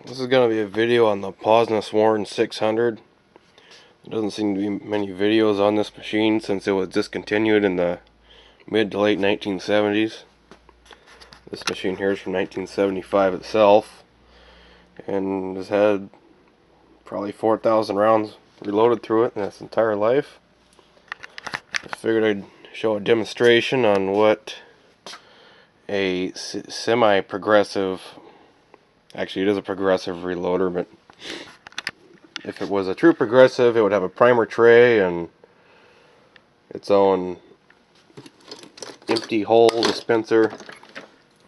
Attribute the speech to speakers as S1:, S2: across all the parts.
S1: This is going to be a video on the Ponsness Warren 600. There doesn't seem to be many videos on this machine since it was discontinued in the mid to late 1970s. This machine here is from 1975 itself and has had probably 4,000 rounds reloaded through it in its entire life. I figured I'd show a demonstration on what a semi-progressive, actually it is a progressive reloader, but if it was a true progressive it would have a primer tray and its own empty hole dispenser.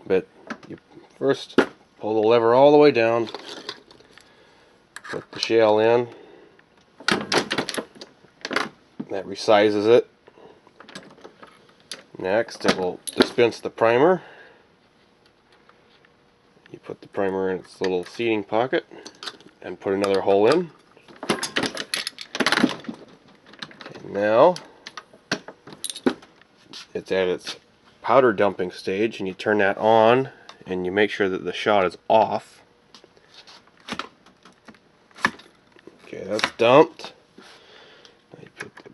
S1: But you first pull the lever all the way down, put the shell in, that resizes it. Next it will dispense the primer. You put the primer in its little seating pocket and put another hole in. And now it's at its powder dumping stage, and you turn that on and you make sure that the shot is off. Okay, that's dumped. Now you put the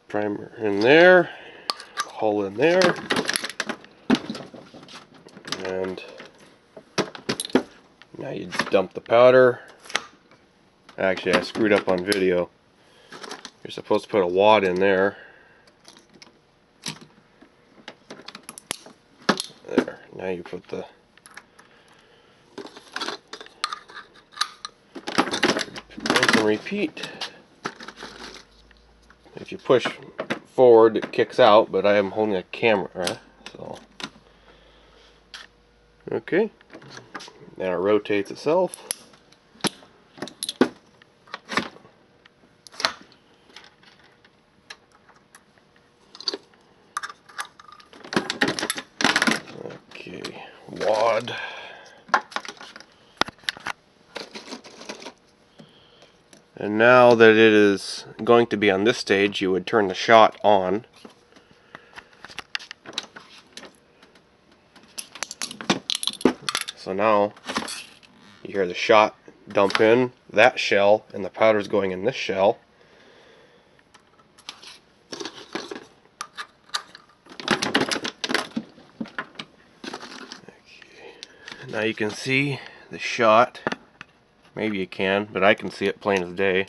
S1: primer in there, hole in there, and now you dump the powder. Actually, I screwed up on video. You're supposed to put a wad in there. There. Now you put the rinse and repeat. If you push forward, it kicks out, but I am holding a camera, so okay. Now it rotates itself. Okay, wad. And now that it is going to be on this stage, you would turn the shot on. So now you hear the shot dump in that shell, and the powder's going in this shell. Okay. Now you can see the shot. Maybe you can, but I can see it plain as day.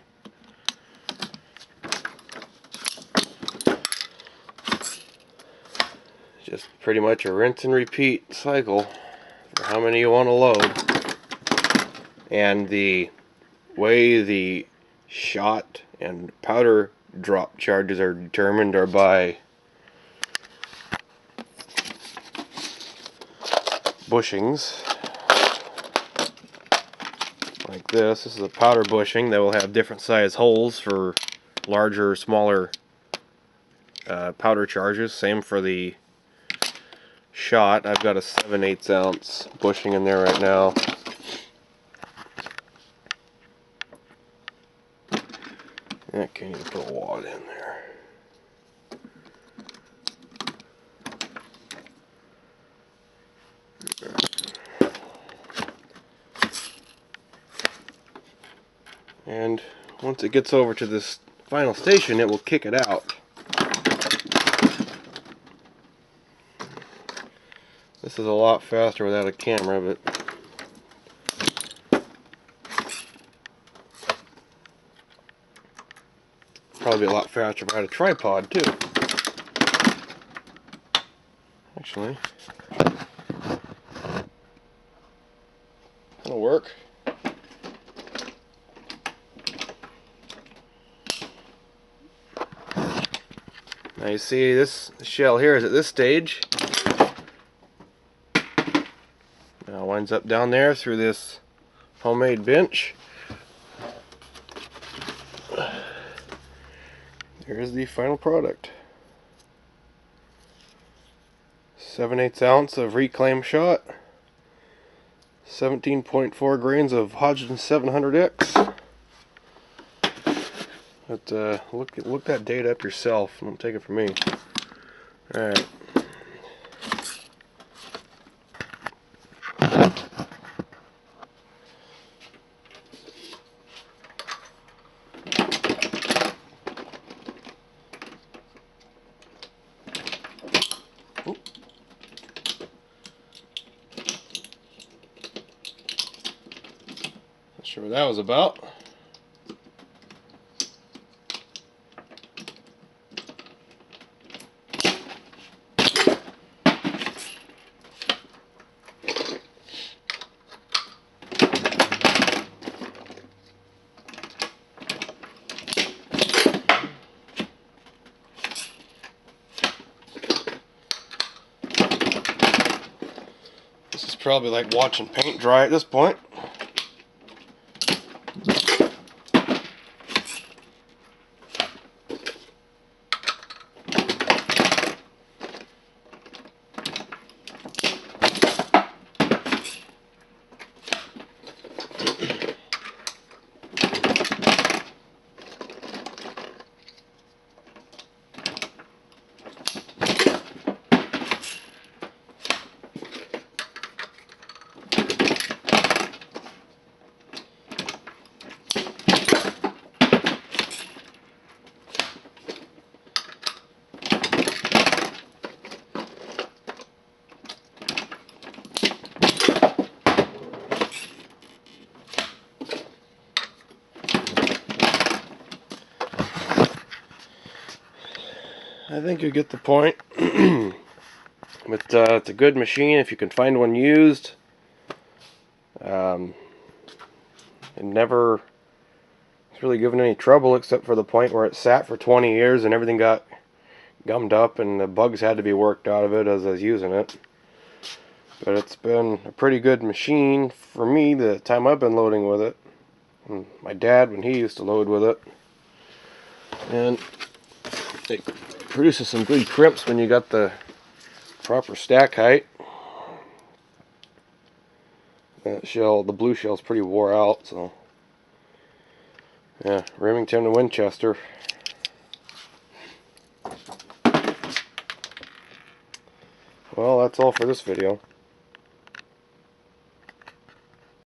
S1: Just pretty much a rinse and repeat cycle for how many you want to load. And the way the shot and powder drop charges are determined are by bushings. Like this. This is a powder bushing that will have different size holes for larger or smaller powder charges. Same for the shot. I've got a 7/8 ounce bushing in there right now. Okay, you put a wad in there. And once it gets over to this final station, it will kick it out. This is a lot faster without a camera, but probably a lot faster if I had a tripod too. Actually, that'll work. Now you see this shell here is at this stage. Now it winds up down there through this homemade bench. Here's the final product. 7/8 ounce of reclaimed shot. 17.4 grains of Hodgdon 700X. But look that data up yourself. Don't take it from me. All right. sure what that was about. This is probably like watching paint dry at this point. I think you get the point. But it's a good machine if you can find one used. It never was really given any trouble except for the point where it sat for 20 years and everything got gummed up and the bugs had to be worked out of it as I was using it. But it's been a pretty good machine for me the time I've been loading with it. And my dad when he used to load with it. And it produces some good crimps when you got the proper stack height. That shell, the blue shell's pretty wore out, so yeah, Remington and Winchester. Well, that's all for this video.